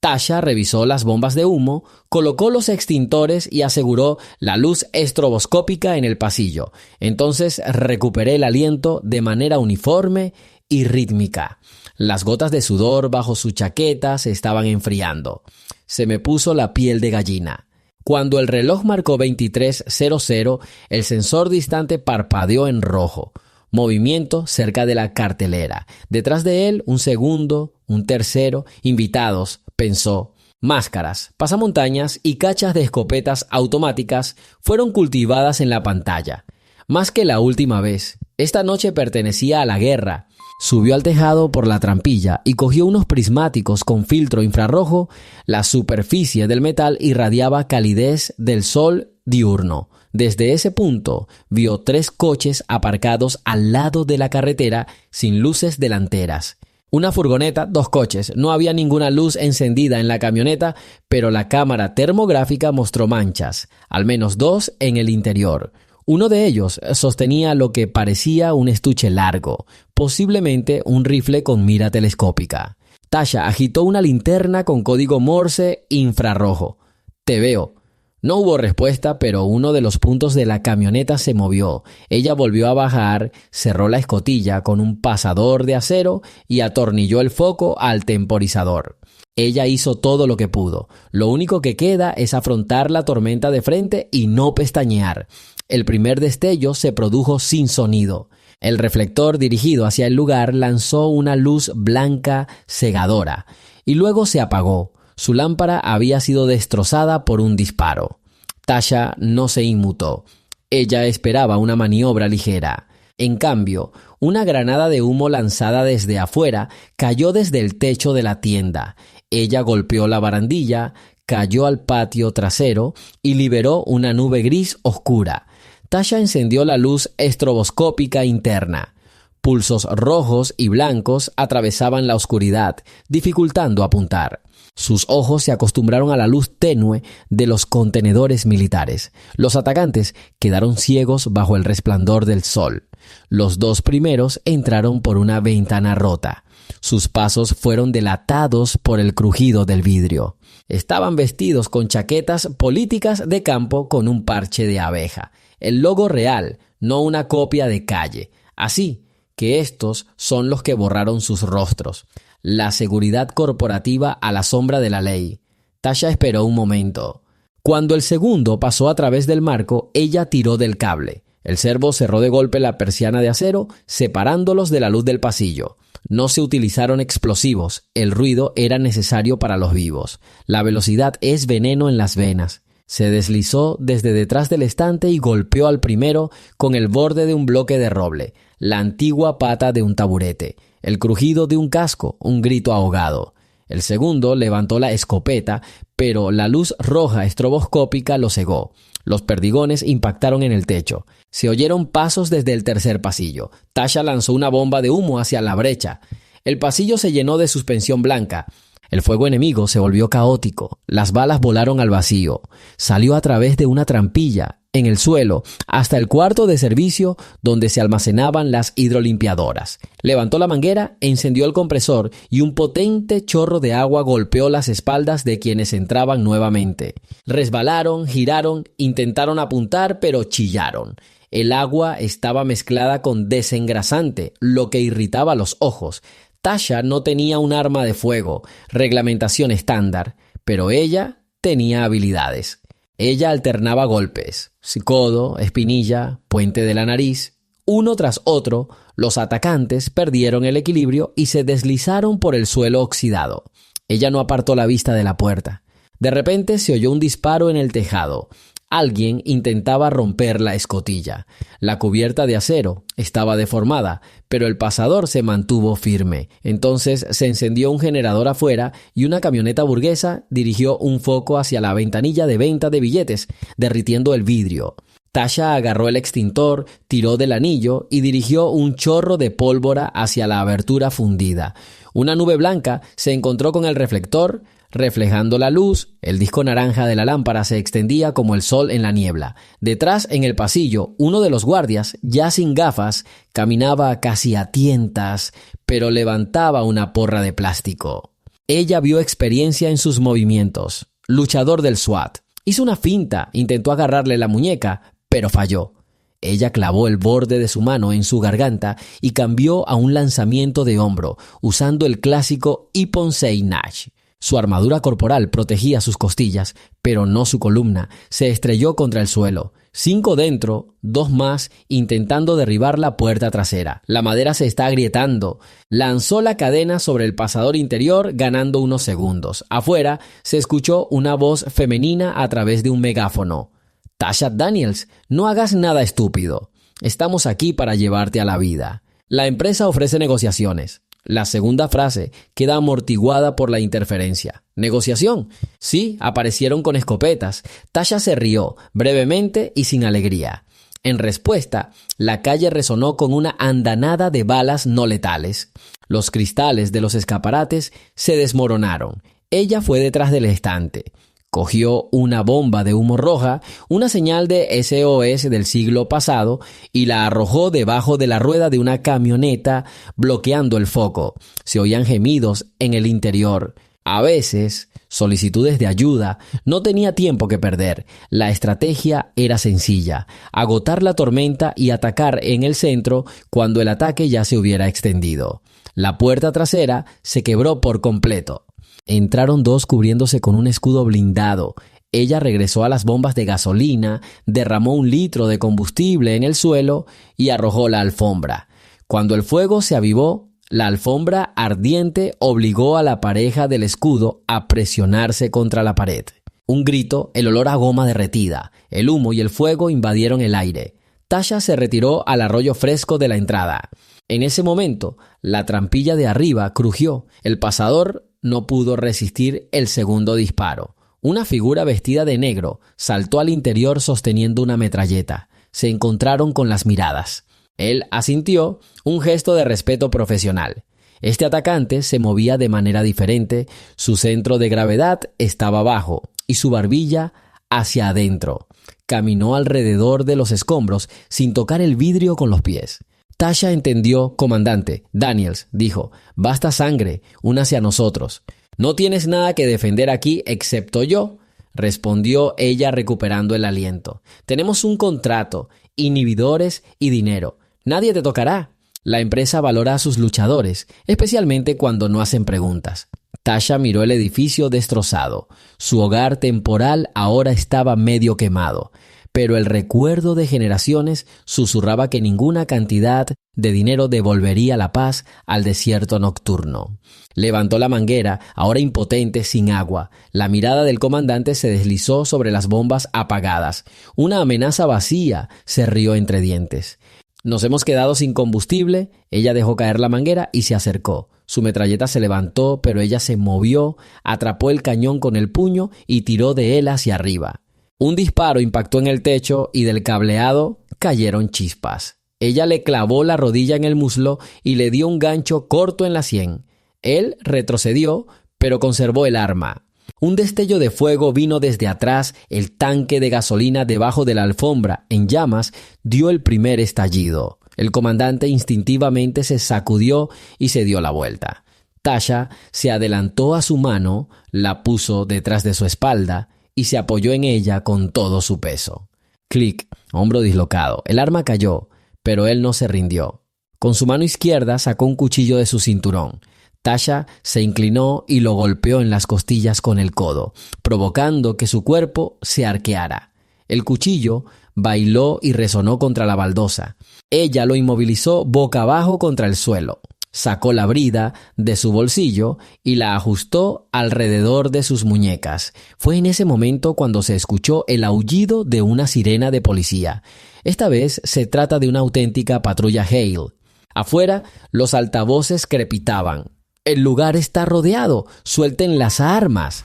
Tasha revisó las bombas de humo, colocó los extintores y aseguró la luz estroboscópica en el pasillo. Entonces recuperé el aliento de manera uniforme y rítmica. Las gotas de sudor bajo su chaqueta se estaban enfriando. Se me puso la piel de gallina. Cuando el reloj marcó 23:00, el sensor distante parpadeó en rojo. Movimiento cerca de la cartelera. Detrás de él, un segundo, un tercero. Invitados, pensó. Máscaras, pasamontañas y cachas de escopetas automáticas fueron cultivadas en la pantalla. Más que la última vez, esta noche pertenecía a la guerra. Subió al tejado por la trampilla y cogió unos prismáticos con filtro infrarrojo. La superficie del metal irradiaba calidez del sol diurno. Desde ese punto vio 3 coches aparcados al lado de la carretera sin luces delanteras. Una furgoneta, 2 coches. No había ninguna luz encendida en la camioneta, pero la cámara termográfica mostró manchas, al menos 2 en el interior. Uno de ellos sostenía lo que parecía un estuche largo, posiblemente un rifle con mira telescópica. Tasha agitó una linterna con código Morse infrarrojo. «Te veo». No hubo respuesta, pero uno de los puntos de la camioneta se movió. Ella volvió a bajar, cerró la escotilla con un pasador de acero y atornilló el foco al temporizador. Ella hizo todo lo que pudo. Lo único que queda es afrontar la tormenta de frente y no pestañear. El primer destello se produjo sin sonido. El reflector dirigido hacia el lugar lanzó una luz blanca cegadora y luego se apagó. Su lámpara había sido destrozada por un disparo. Tasha no se inmutó. Ella esperaba una maniobra ligera. En cambio, una granada de humo lanzada desde afuera cayó desde el techo de la tienda. Ella golpeó la barandilla, cayó al patio trasero y liberó una nube gris oscura. Tasha encendió la luz estroboscópica interna. Pulsos rojos y blancos atravesaban la oscuridad, dificultando apuntar. Sus ojos se acostumbraron a la luz tenue de los contenedores militares. Los atacantes quedaron ciegos bajo el resplandor del sol. Los dos primeros entraron por una ventana rota. Sus pasos fueron delatados por el crujido del vidrio. Estaban vestidos con chaquetas políticas de campo con un parche de abeja. El logo real, no una copia de calle. Así que estos son los que borraron sus rostros. La seguridad corporativa a la sombra de la ley. Tasha esperó un momento. Cuando el segundo pasó a través del marco, ella tiró del cable. El servo cerró de golpe la persiana de acero, separándolos de la luz del pasillo. No se utilizaron explosivos. El ruido era necesario para los vivos. La velocidad es veneno en las venas. Se deslizó desde detrás del estante y golpeó al primero con el borde de un bloque de roble, la antigua pata de un taburete, el crujido de un casco, un grito ahogado. El segundo levantó la escopeta, pero la luz roja estroboscópica lo cegó. Los perdigones impactaron en el techo. Se oyeron pasos desde el tercer pasillo. Tasha lanzó una bomba de humo hacia la brecha. El pasillo se llenó de suspensión blanca. El fuego enemigo se volvió caótico. Las balas volaron al vacío. Salió a través de una trampilla, en el suelo, hasta el cuarto de servicio donde se almacenaban las hidrolimpiadoras. Levantó la manguera, encendió el compresor y un potente chorro de agua golpeó las espaldas de quienes entraban nuevamente. Resbalaron, giraron, intentaron apuntar, pero chillaron. El agua estaba mezclada con desengrasante, lo que irritaba los ojos. Tasha no tenía un arma de fuego, reglamentación estándar, pero ella tenía habilidades. Ella alternaba golpes, codo, espinilla, puente de la nariz. Uno tras otro, los atacantes perdieron el equilibrio y se deslizaron por el suelo oxidado. Ella no apartó la vista de la puerta. De repente se oyó un disparo en el tejado. Alguien intentaba romper la escotilla. La cubierta de acero estaba deformada, pero el pasador se mantuvo firme. Entonces se encendió un generador afuera y una camioneta burguesa dirigió un foco hacia la ventanilla de venta de billetes, derritiendo el vidrio. Tasha agarró el extintor, tiró del anillo y dirigió un chorro de pólvora hacia la abertura fundida. Una nube blanca se encontró con el reflector. Reflejando la luz, el disco naranja de la lámpara se extendía como el sol en la niebla. Detrás, en el pasillo, uno de los guardias, ya sin gafas, caminaba casi a tientas, pero levantaba una porra de plástico. Ella vio experiencia en sus movimientos. Luchador del SWAT. Hizo una finta, intentó agarrarle la muñeca, pero falló. Ella clavó el borde de su mano en su garganta y cambió a un lanzamiento de hombro, usando el clásico Ippon Sei Nash. Su armadura corporal protegía sus costillas, pero no su columna. Se estrelló contra el suelo. 5 dentro, 2 más, intentando derribar la puerta trasera. La madera se está agrietando. Lanzó la cadena sobre el pasador interior, ganando unos segundos. Afuera, se escuchó una voz femenina a través de un megáfono. Tasha Daniels, no hagas nada estúpido. Estamos aquí para llevarte a la vida. La empresa ofrece negociaciones. La segunda frase queda amortiguada por la interferencia. ¿Negociación? Sí, aparecieron con escopetas. Tasha se rió, brevemente y sin alegría. En respuesta, la calle resonó con una andanada de balas no letales. Los cristales de los escaparates se desmoronaron. Ella fue detrás del estante. Cogió una bomba de humo roja, una señal de SOS del siglo pasado, y la arrojó debajo de la rueda de una camioneta, bloqueando el foco. Se oían gemidos en el interior. A veces, solicitudes de ayuda. No tenía tiempo que perder. La estrategia era sencilla: agotar la tormenta y atacar en el centro cuando el ataque ya se hubiera extendido. La puerta trasera se quebró por completo. Entraron dos cubriéndose con un escudo blindado. Ella regresó a las bombas de gasolina, derramó 1 litro de combustible en el suelo y arrojó la alfombra. Cuando el fuego se avivó, la alfombra ardiente obligó a la pareja del escudo a presionarse contra la pared. Un grito, el olor a goma derretida, el humo y el fuego invadieron el aire. Tasha se retiró al arroyo fresco de la entrada. En ese momento, la trampilla de arriba crujió. El pasador no pudo resistir el segundo disparo. Una figura vestida de negro saltó al interior sosteniendo una metralleta. Se encontraron con las miradas. Él asintió, un gesto de respeto profesional. Este atacante se movía de manera diferente, su centro de gravedad estaba abajo y su barbilla hacia adentro. Caminó alrededor de los escombros sin tocar el vidrio con los pies. Tasha entendió. Comandante Daniels, dijo, basta sangre, únase a nosotros. No tienes nada que defender aquí excepto yo, respondió ella recuperando el aliento. Tenemos un contrato, inhibidores y dinero. Nadie te tocará. La empresa valora a sus luchadores, especialmente cuando no hacen preguntas. Tasha miró el edificio destrozado. Su hogar temporal ahora estaba medio quemado, pero el recuerdo de generaciones susurraba que ninguna cantidad de dinero devolvería la paz al desierto nocturno. Levantó la manguera, ahora impotente, sin agua. La mirada del comandante se deslizó sobre las bombas apagadas. Una amenaza vacía se rió entre dientes. Nos hemos quedado sin combustible. Ella dejó caer la manguera y se acercó. Su metralleta se levantó, pero ella se movió, atrapó el cañón con el puño y tiró de él hacia arriba. Un disparo impactó en el techo y del cableado cayeron chispas. Ella le clavó la rodilla en el muslo y le dio un gancho corto en la sien. Él retrocedió, pero conservó el arma. Un destello de fuego vino desde atrás. El tanque de gasolina debajo de la alfombra, en llamas, dio el primer estallido. El comandante instintivamente se sacudió y se dio la vuelta. Tasha se adelantó a su mano, la puso detrás de su espalda y se apoyó en ella con todo su peso. Clic, hombro dislocado. El arma cayó, pero él no se rindió. Con su mano izquierda sacó un cuchillo de su cinturón. Tasha se inclinó y lo golpeó en las costillas con el codo, provocando que su cuerpo se arqueara. El cuchillo bailó y resonó contra la baldosa. Ella lo inmovilizó boca abajo contra el suelo. Sacó la brida de su bolsillo y la ajustó alrededor de sus muñecas. Fue en ese momento cuando se escuchó el aullido de una sirena de policía. Esta vez se trata de una auténtica patrulla Hale. Afuera, los altavoces crepitaban. «El lugar está rodeado. Suelten las armas».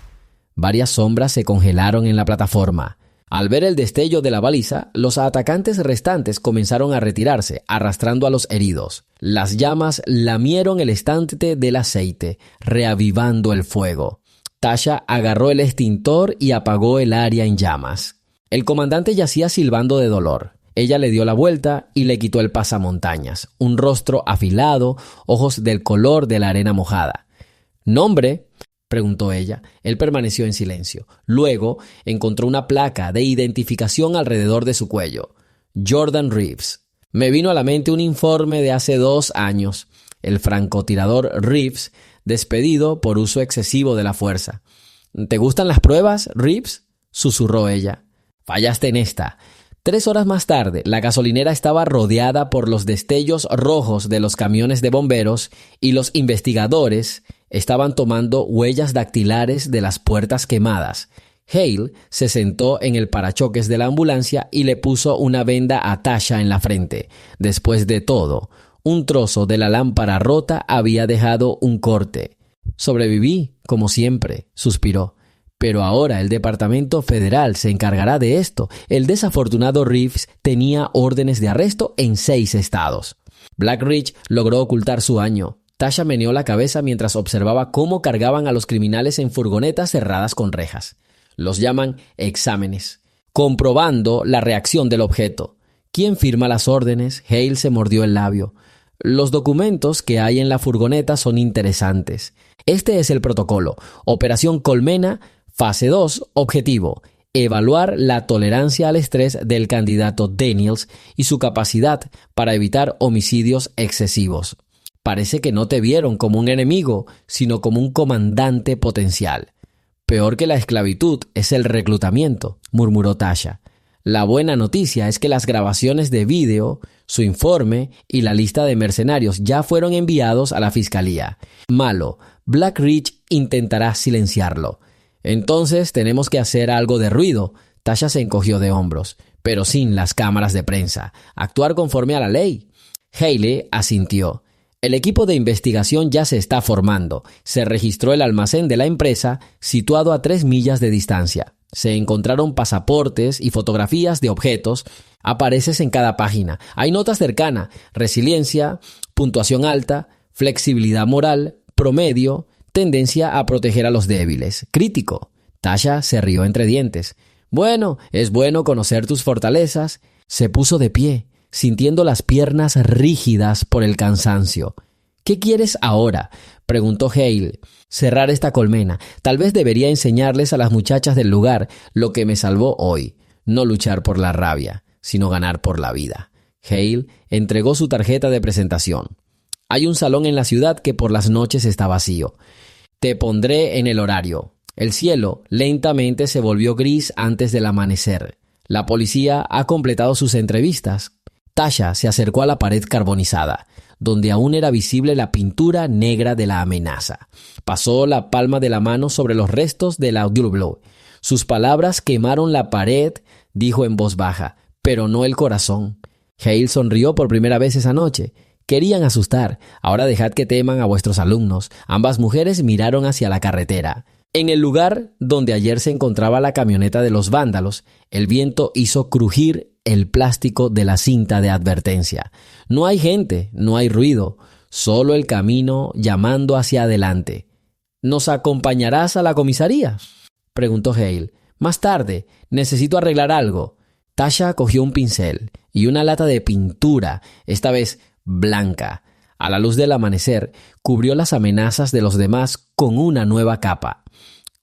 Varias sombras se congelaron en la plataforma. Al ver el destello de la baliza, los atacantes restantes comenzaron a retirarse, arrastrando a los heridos. Las llamas lamieron el estante del aceite, reavivando el fuego. Tasha agarró el extintor y apagó el área en llamas. El comandante yacía silbando de dolor. Ella le dio la vuelta y le quitó el pasamontañas, un rostro afilado, ojos del color de la arena mojada. «¿Nombre?», preguntó ella. Él permaneció en silencio. Luego encontró una placa de identificación alrededor de su cuello. «Jordan Reeves». Me vino a la mente un informe de hace 2 años. El francotirador Reeves, despedido por uso excesivo de la fuerza. «¿Te gustan las pruebas, Reeves?», susurró ella. «Fallaste en esta». 3 horas más tarde, la gasolinera estaba rodeada por los destellos rojos de los camiones de bomberos y los investigadores estaban tomando huellas dactilares de las puertas quemadas. Hale se sentó en el parachoques de la ambulancia y le puso una venda a Tasha en la frente. Después de todo, un trozo de la lámpara rota había dejado un corte. «Sobreviví, como siempre», suspiró. «Pero ahora el Departamento Federal se encargará de esto». El desafortunado Reeves tenía órdenes de arresto en 6 estados. Black Ridge logró ocultar su año. Tasha meneó la cabeza mientras observaba cómo cargaban a los criminales en furgonetas cerradas con rejas. Los llaman exámenes, comprobando la reacción del objeto. ¿Quién firma las órdenes? Hale se mordió el labio. Los documentos que hay en la furgoneta son interesantes. Este es el protocolo. Operación Colmena, fase 2, objetivo: evaluar la tolerancia al estrés del candidato Daniels y su capacidad para evitar homicidios excesivos. Parece que no te vieron como un enemigo, sino como un comandante potencial. Peor que la esclavitud es el reclutamiento, murmuró Tasha. La buena noticia es que las grabaciones de vídeo, su informe y la lista de mercenarios ya fueron enviados a la fiscalía. Malo, Black Ridge intentará silenciarlo. Entonces tenemos que hacer algo de ruido. Tasha se encogió de hombros, pero sin las cámaras de prensa. Actuar conforme a la ley. Haley asintió. El equipo de investigación ya se está formando. Se registró el almacén de la empresa situado a 3 millas de distancia. Se encontraron pasaportes y fotografías de objetos. Apareces en cada página. Hay notas cercanas, resiliencia, puntuación alta, flexibilidad moral, promedio, tendencia a proteger a los débiles, crítico. Tasha se rió entre dientes. Bueno, es bueno conocer tus fortalezas. Se puso de pie, sintiendo las piernas rígidas por el cansancio. ¿Qué quieres ahora?, preguntó Hale. Cerrar esta colmena. Tal vez debería enseñarles a las muchachas del lugar lo que me salvó hoy. No luchar por la rabia, sino ganar por la vida. Hale entregó su tarjeta de presentación. Hay un salón en la ciudad que por las noches está vacío. Te pondré en el horario. El cielo lentamente se volvió gris antes del amanecer. La policía ha completado sus entrevistas. Tasha se acercó a la pared carbonizada, donde aún era visible la pintura negra de la amenaza. Pasó la palma de la mano sobre los restos del audioblow. Sus palabras quemaron la pared, dijo en voz baja, pero no el corazón. Hale sonrió por primera vez esa noche. Querían asustar. Ahora dejad que teman a vuestros alumnos. Ambas mujeres miraron hacia la carretera. En el lugar donde ayer se encontraba la camioneta de los vándalos, el viento hizo crujir el plástico de la cinta de advertencia. No hay gente, no hay ruido, solo el camino llamando hacia adelante. ¿Nos acompañarás a la comisaría?, preguntó Hale. Más tarde, necesito arreglar algo. Tasha cogió un pincel y una lata de pintura, esta vez blanca. A la luz del amanecer, cubrió las amenazas de los demás con una nueva capa,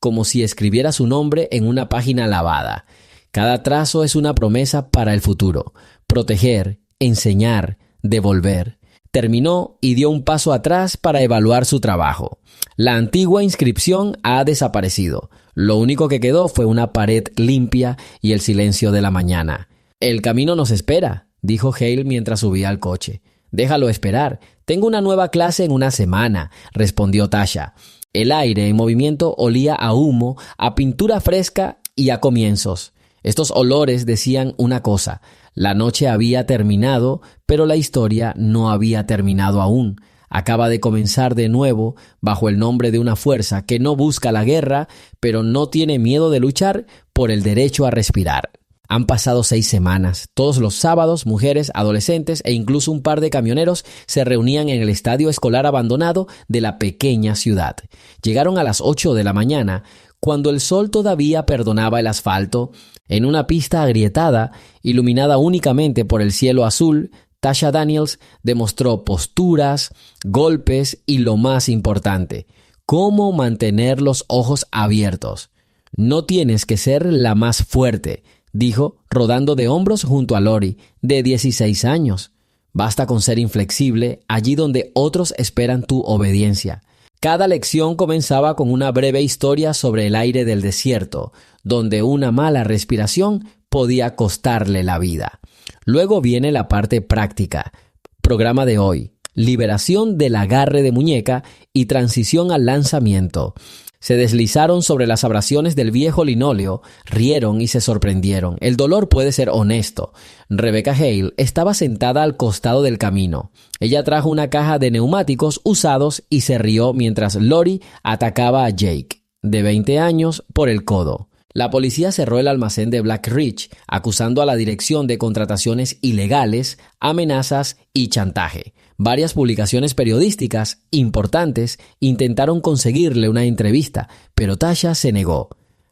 como si escribiera su nombre en una página lavada. Cada trazo es una promesa para el futuro. Proteger, enseñar, devolver. Terminó y dio un paso atrás para evaluar su trabajo. La antigua inscripción ha desaparecido. Lo único que quedó fue una pared limpia y el silencio de la mañana. El camino nos espera, dijo Hale mientras subía al coche. Déjalo esperar. Tengo una nueva clase en una semana, respondió Tasha. El aire en movimiento olía a humo, a pintura fresca y a comienzos. Estos olores decían una cosa: la noche había terminado, pero la historia no había terminado aún. Acaba de comenzar de nuevo bajo el nombre de una fuerza que no busca la guerra, pero no tiene miedo de luchar por el derecho a respirar. Han pasado 6 semanas. Todos los sábados, mujeres, adolescentes e incluso un par de camioneros se reunían en el estadio escolar abandonado de la pequeña ciudad. Llegaron a las 8 de la mañana, cuando el sol todavía perdonaba el asfalto. En una pista agrietada, iluminada únicamente por el cielo azul, Tasha Daniels demostró posturas, golpes y, lo más importante, cómo mantener los ojos abiertos. No tienes que ser la más fuerte, dijo, rodando de hombros junto a Lori, de 16 años. Basta con ser inflexible allí donde otros esperan tu obediencia. Cada lección comenzaba con una breve historia sobre el aire del desierto, donde una mala respiración podía costarle la vida. Luego viene la parte práctica. Programa de hoy: liberación del agarre de muñeca y transición al lanzamiento. Se deslizaron sobre las abrasiones del viejo linóleo, rieron y se sorprendieron. El dolor puede ser honesto. Rebecca Hale estaba sentada al costado del camino. Ella trajo una caja de neumáticos usados y se rió mientras Lori atacaba a Jake, de 20 años, por el codo. La policía cerró el almacén de Black Ridge, acusando a la dirección de contrataciones ilegales, amenazas y chantaje. Varias publicaciones periodísticas importantes intentaron conseguirle una entrevista, pero Tasha se negó.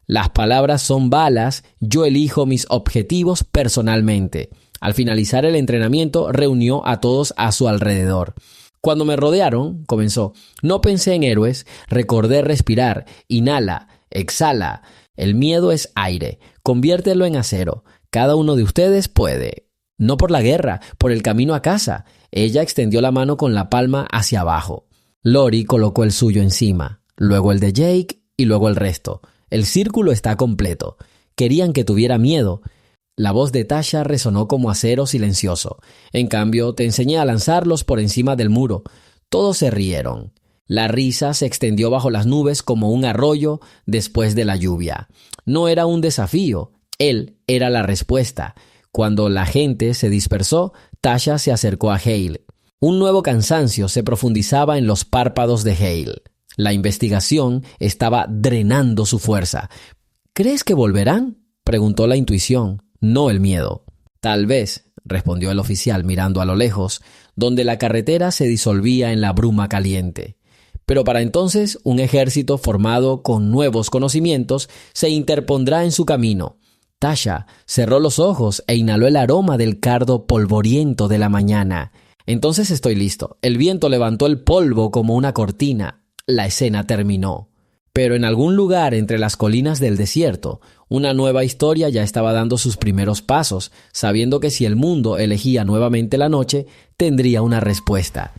Las palabras son balas, yo elijo mis objetivos personalmente. Al finalizar el entrenamiento, reunió a todos a su alrededor. Cuando me rodearon, comenzó, no pensé en héroes, recordé respirar, inhala, exhala. El miedo es aire, conviértelo en acero. Cada uno de ustedes puede. No por la guerra, por el camino a casa. Ella extendió la mano con la palma hacia abajo. Lori colocó el suyo encima, luego el de Jake y luego el resto. El círculo está completo. Querían que tuviera miedo. La voz de Tasha resonó como acero silencioso. En cambio, te enseñé a lanzarlos por encima del muro. Todos se rieron. La risa se extendió bajo las nubes como un arroyo después de la lluvia. No era un desafío, él era la respuesta. Cuando la gente se dispersó, Tasha se acercó a Hale. Un nuevo cansancio se profundizaba en los párpados de Hale. La investigación estaba drenando su fuerza. ¿Crees que volverán?, preguntó la intuición, no el miedo. Tal vez, respondió el oficial mirando a lo lejos, donde la carretera se disolvía en la bruma caliente. Pero para entonces un ejército formado con nuevos conocimientos se interpondrá en su camino. Tasha cerró los ojos e inhaló el aroma del cardo polvoriento de la mañana. Entonces estoy listo. El viento levantó el polvo como una cortina. La escena terminó. Pero en algún lugar entre las colinas del desierto, una nueva historia ya estaba dando sus primeros pasos, sabiendo que si el mundo elegía nuevamente la noche, tendría una respuesta.